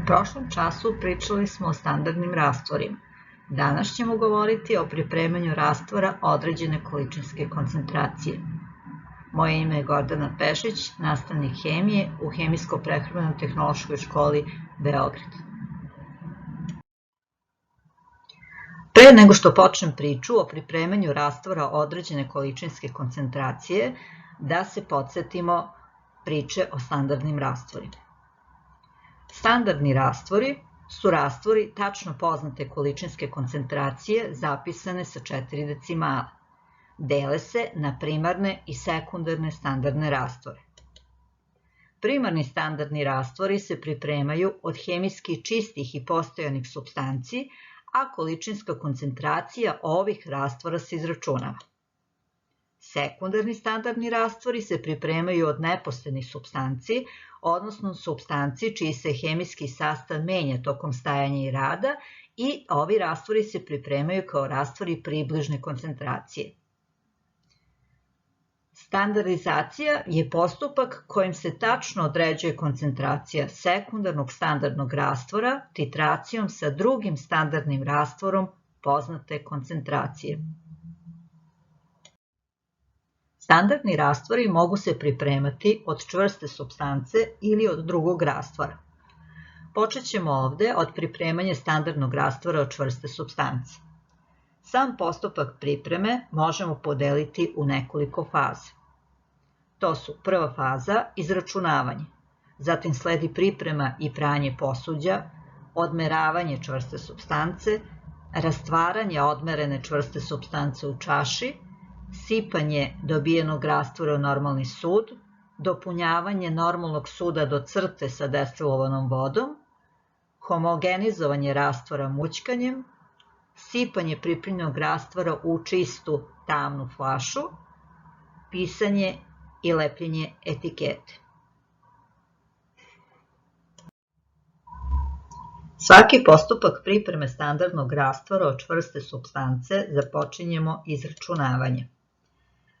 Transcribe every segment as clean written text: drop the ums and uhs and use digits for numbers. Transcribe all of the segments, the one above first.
prošlom času pričali smo o standardnim rastvorima. Danas ćemo govoriti o pripremanju rastvora određene količinske koncentracije. Moje ime je Gordana Pešić, nastavnik hemije u Hemijsko-prehrambenoj-tehnološkoj školi Beograd. Pre nego što počnem priču o pripremanju rastvora određene količinske koncentracije, da se podsjetimo priče o standardnim rastvorima. Standardni rastvori su rastvori tačno poznate količinske koncentracije zapisane sa 4 decimala. Dele se na primarne i sekundarne standardne rastvore. Primarni standardni rastvori se pripremaju od hemijski čistih i postojanih supstanci, a količinska koncentracija ovih rastvora se izračunava. Sekundarni standardni rastvori se pripremaju od nepostojanih supstanci, odnosno supstanci čiji se hemijski sastav menja tokom stajanja i rada, i ovi rastvori se pripremaju kao rastvori približne koncentracije. Standardizacija je postupak kojim se tačno određuje koncentracija sekundarnog standardnog rastvora titracijom sa drugim standardnim rastvorom poznate koncentracije. Standardni rastvori mogu se pripremati od čvrste supstance ili od drugog rastvora. Počet ćemo ovde od pripremanja standardnog rastvora od čvrste supstance. Sam postupak pripreme možemo podeliti u nekoliko faza. To su prva faza izračunavanje, zatim sledi priprema i pranje posuđa, odmeravanje čvrste supstance, rastvaranje odmerene čvrste supstance u čaši, sipanje dobijenog rastvora u normalni sud, dopunjavanje normalnog suda do crte sa destilovanom vodom, homogenizovanje rastvora mućkanjem, sipanje pripremljenog rastvora u čistu tamnu flašu, pisanje i lepljenje etikete. Svaki postupak pripreme standardnog rastvora od čvrste supstance započinjemo izračunavanjem.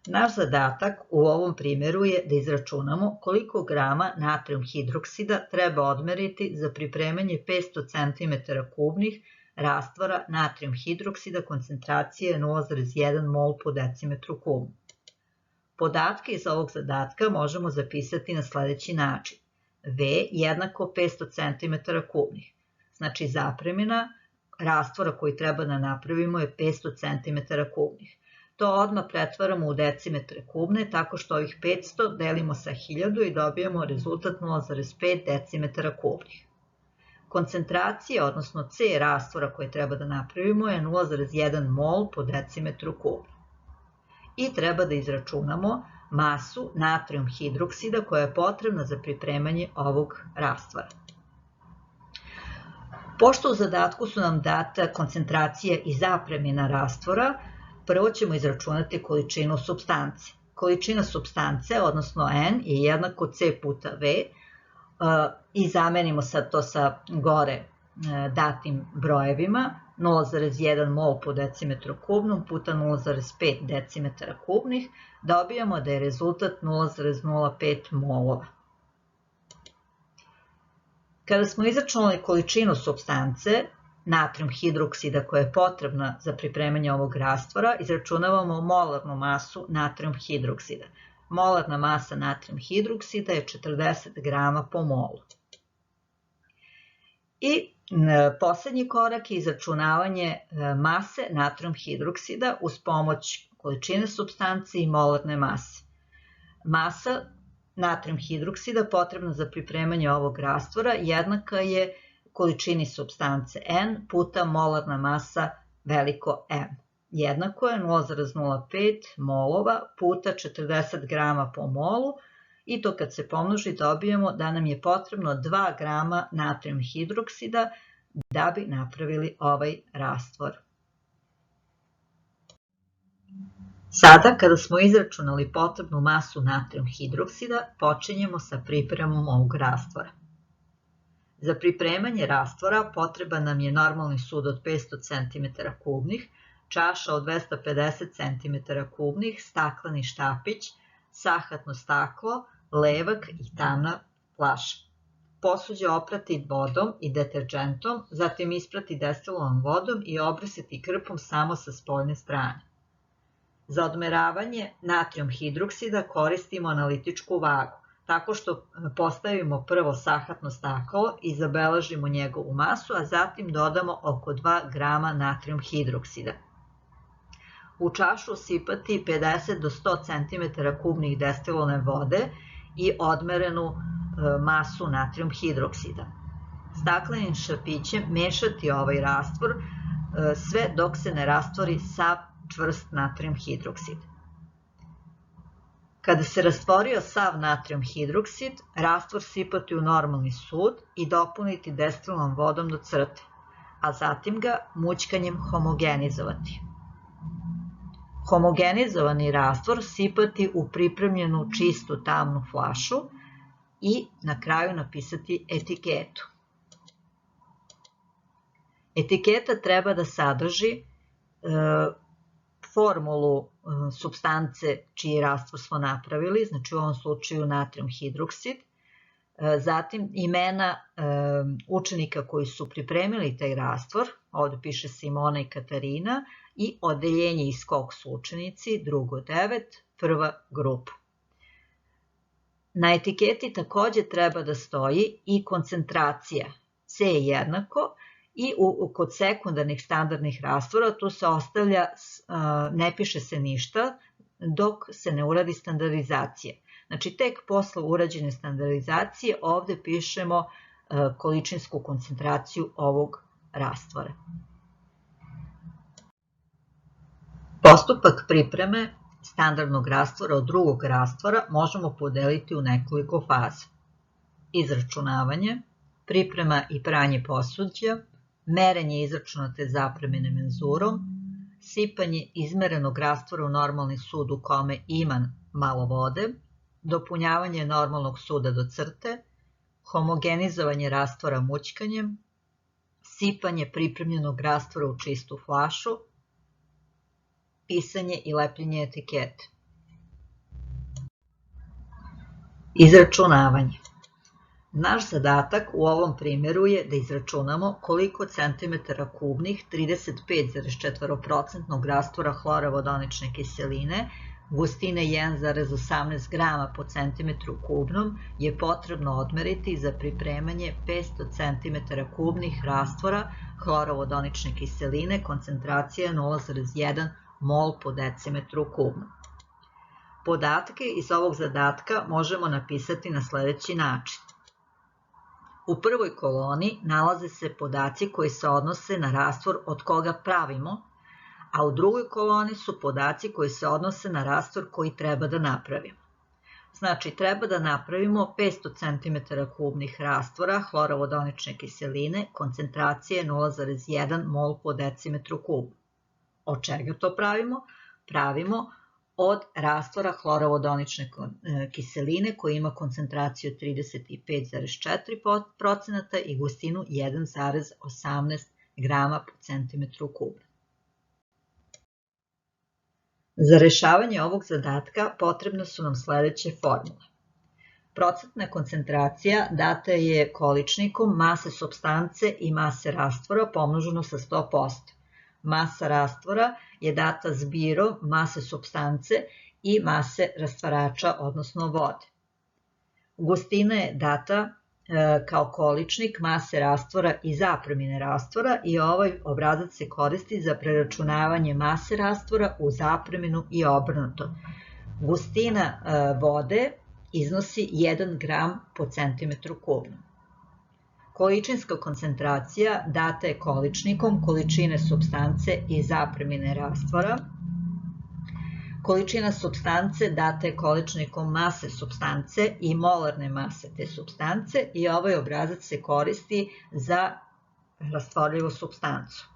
Naš zadatak u ovom primjeru je da izračunamo koliko grama natrijum hidroksida treba odmeriti za pripremanje 500 cm3 rastvora natrijum hidroksida koncentracije 0,1 mol po decimetru kubnom. Podatke iz ovog zadatka možemo zapisati na sledeći način. V jednako 500 cm3. Znači zapremina rastvora koji treba da napravimo je 500 cm3. To odmah pretvaramo u decimetre kubne tako što ovih 500 delimo sa 1000 i dobijamo rezultat 0,5 decimetara kubnih. Koncentracija, odnosno C rastvora koji treba da napravimo je 0,1 mol po decimetru kubnom. I treba da izračunamo masu natrijum hidroksida koja je potrebna za pripremanje ovog rastvora. Pošto u zadatku su nam data koncentracija i zapremina rastvora, prvo ćemo izračunati količinu supstance. Količina supstance, odnosno N, je jednako C puta V i zamenimo sad to sa gore datim brojevima. 0,1 mol po decimetru kubnom puta 0,5 decimetara kubnih, dobijamo da je rezultat 0,05 molova. Kada smo izračunali količinu supstance, natrijum hidroksida koja je potrebna za pripremanje ovog rastvora, izračunavamo molarnu masu natrijum hidroksida. Molarna masa natrijum hidroksida je 40 grama po molu. I poslednji korak je izračunavanje mase natrijum hidroksida uz pomoć količine supstance i molarne mase. Masa natrijum hidroksida potrebna za pripremanje ovog rastvora jednaka je količini supstance N puta molarna masa veliko M. Jednako je 0,05 molova puta 40 grama po molu i to kad se pomnoži dobijemo da nam je potrebno 2 grama natrijum hidroksida da bi napravili ovaj rastvor. Sada kada smo izračunali potrebnu masu natrijum hidroksida, počinjemo sa pripremom ovog rastvora. Za pripremanje rastvora potreban nam je normalni sud od 500 cm3, čaša od 250 cm3, stakleni štapić, sahatno staklo, levak i tamna flaša. posuđe oprati vodom i deterđentom, zatim isprati destilovom vodom i obrisati krpom samo sa spoljne strane. Za odmeravanje natrijum hidroksida koristimo analitičku vagu, tako što postavimo prvo sahatno staklo i zabeležimo njegovu masu, a zatim dodamo oko 2 grama natrijum hidroksida. U čašu usipati 50 do 100 cm kubnih destilovane vode i odmerenu masu natrijum hidroksida. Staklenim šapićem mešati ovaj rastvor sve dok se ne rastvori sav čvrst natrijum hidroksid. Kada se rastvorio sav natrijum hidroksid, rastvor sipati u normalni sud i dopuniti destilovom vodom do crte, a zatim ga mućkanjem homogenizovati. Homogenizovani rastvor sipati u pripremljenu čistu tamnu flašu i na kraju napisati etiketu. Etiketa treba da sadrži formulu supstance čiji rastvor smo napravili, znači u ovom slučaju natrijum hidroksid, zatim imena učenika koji su pripremili taj rastvor, ovdje piše Simona i Katarina, i odeljenje iz kog su učenici, drugo 9, prva grupa. Na etiketi također treba da stoji i koncentracija C jednako, i kod sekundarnih standardnih rastvora tu se ostavlja, ne piše se ništa dok se ne uradi standardizacija. Znači tek posle urađene standardizacije ovdje pišemo količinsku koncentraciju ovog rastvora. Postupak pripreme standardnog rastvora od drugog rastvora možemo podeliti u nekoliko faza. Izračunavanje, priprema i pranje posuđa, merenje izračunate zapremine menzurom, sipanje izmerenog rastvora u normalni sud u kome ima malo vode, dopunjavanje normalnog suda do crte, homogenizovanje rastvora mućkanjem, sipanje pripremljenog rastvora u čistu flašu, pisanje i lepljenje etikete. Izračunavanje. Naš zadatak u ovom primjeru je da izračunamo koliko centimetara kubnih 35,4% rastvora hlorovodonične kiseline gustine 1,18 grama po centimetru kubnom je potrebno odmeriti za pripremanje 500 cm kubnih rastvora hlorovodonične kiseline koncentracija 0,1 mol po decimetru kubnom. Podatke iz ovog zadatka možemo napisati na sljedeći način. U prvoj koloni nalaze se podaci koji se odnose na rastvor od koga pravimo, a u drugoj koloni su podaci koji se odnose na rastvor koji treba da napravimo. Znači, treba da napravimo 500 cm kubnih rastvora hlorovodonične kiseline koncentracije 0,1 mol po decimetru kubnom. Od čega to pravimo? Pravimo od rastvora hlorovodonične kiseline koji ima koncentraciju 35,4% i gustinu 1,18 grama po centimetru kubnom. Za rešavanje ovog zadatka potrebne su nam sljedeće formule. Procentna koncentracija data je količnikom mase supstance i mase rastvora pomnoženo sa 100%. Masa rastvora je data zbirom mase supstance i mase rastvarača, odnosno vode. Gustina je data kao količnik mase rastvora i zapremine rastvora i ovaj obrazac se koristi za preračunavanje mase rastvora u zapreminu i obrnuto. Gustina vode iznosi 1 gram po centimetru kubnom. Količinska koncentracija data je količnikom količine supstance i zapremine rastvora. Količina supstance data je količnikom mase supstance i molarne mase te supstance i ovaj obrazac se koristi za rastvorljivu supstancu.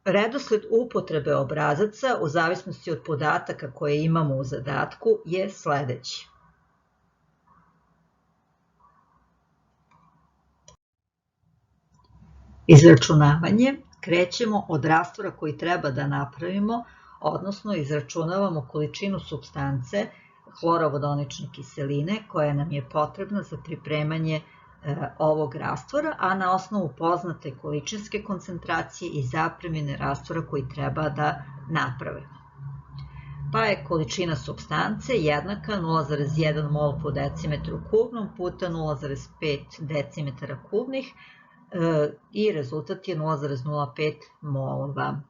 Redosled upotrebe obrazaca u zavisnosti od podataka koje imamo u zadatku je sljedeći. Izračunavanje. Krećemo od rastvora koji treba da napravimo, odnosno izračunavamo količinu supstance hlorovodonične kiseline koja nam je potrebna za pripremanje ovog rastvora, a na osnovu poznate količinske koncentracije i zapremine rastvora koji treba da naprave. Pa je količina supstance jednaka 0,1 mol po decimetru kubnom puta 0,5 decimetara kubnih i rezultat je 0,05 molova.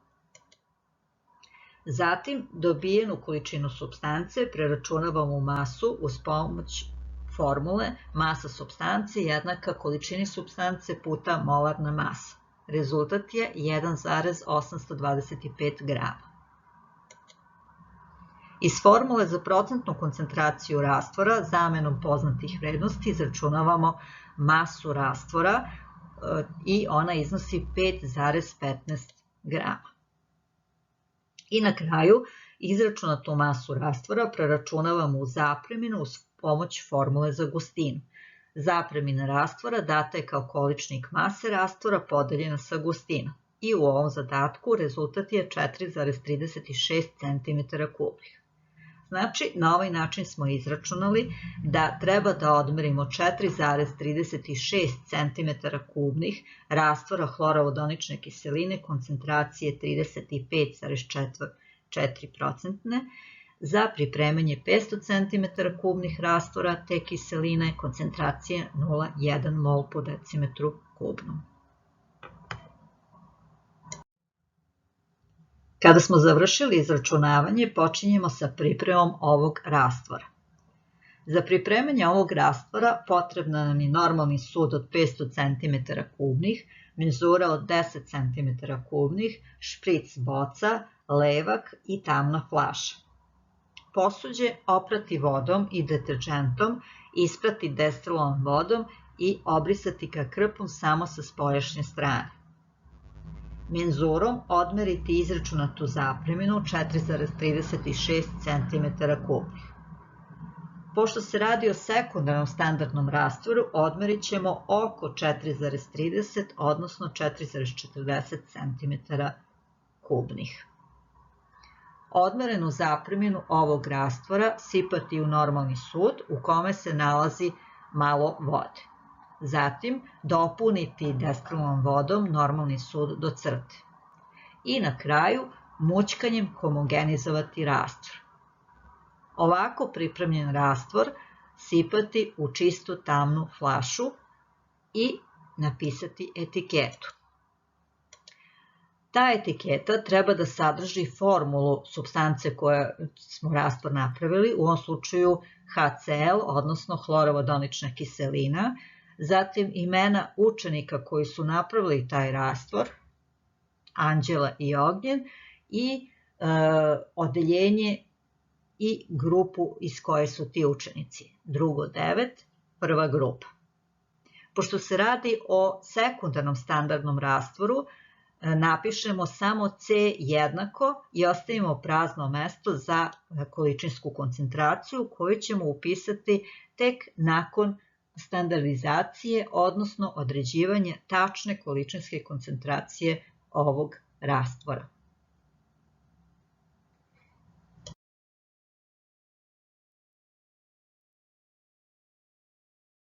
Zatim, dobijenu količinu supstance preračunavamo u masu uz pomoć formule masa supstance jednaka količini supstance puta molarna masa. Rezultat je 1,825 grama. Iz formule za procentnu koncentraciju rastvora zamenom poznatih vrednosti izračunavamo masu rastvora i ona iznosi 5,15 grama. I na kraju izračunatu masu rastvora preračunavamo u zapreminu uz pomoć formule za gustinu. Zapremina rastvora data je kao količnik mase rastvora podeljena sa gustinom i u ovom zadatku rezultat je 4,36 cm3. Znači, na ovaj način smo izračunali da treba da odmerimo 4,36 cm3 rastvora hlorovodonične kiseline koncentracije 35,4% za pripremanje 500 cm3 rastvora te kiseline koncentracije 0,1 mol po decimetru kubnom. Kada smo završili izračunavanje, počinjemo sa pripremom ovog rastvora. Za pripremanje ovog rastvora potrebna nam je normalni sud od 500 cm3, menzura od 10 cm3, špric boca, levak i tamna flaša. Posuđe oprati vodom i deterđentom, isprati destilovom vodom i obrisati ka krpom samo sa spoljašnje strane. Menzurom odmeriti izračunatu zapreminu 4,36 cm3. Pošto se radi o sekundarnom standardnom rastvoru, odmerit ćemo oko 4,30, odnosno 4,40 cm3. Odmerenu zapreminu ovog rastvora sipati u normalni sud u kome se nalazi malo vode. Zatim dopuniti destilovom vodom normalni sud do crte. I na kraju mućkanjem homogenizovati rastvor. Ovako pripremljen rastvor sipati u čistu tamnu flašu i napisati etiketu. Ta etiketa treba da sadrži formulu supstance koje smo rastvor napravili, u ovom slučaju HCl, odnosno hlorovodonična kiselina, zatim imena učenika koji su napravili taj rastvor, Anđela i Ognjen, i odeljenje i grupu iz koje su ti učenici. Drugo 9, prva grupa. Pošto se radi o sekundarnom standardnom rastvoru, napišemo samo C jednako i ostavimo prazno mesto za količinsku koncentraciju koju ćemo upisati tek nakon standardizacije, odnosno određivanja tačne količinske koncentracije ovog rastvora.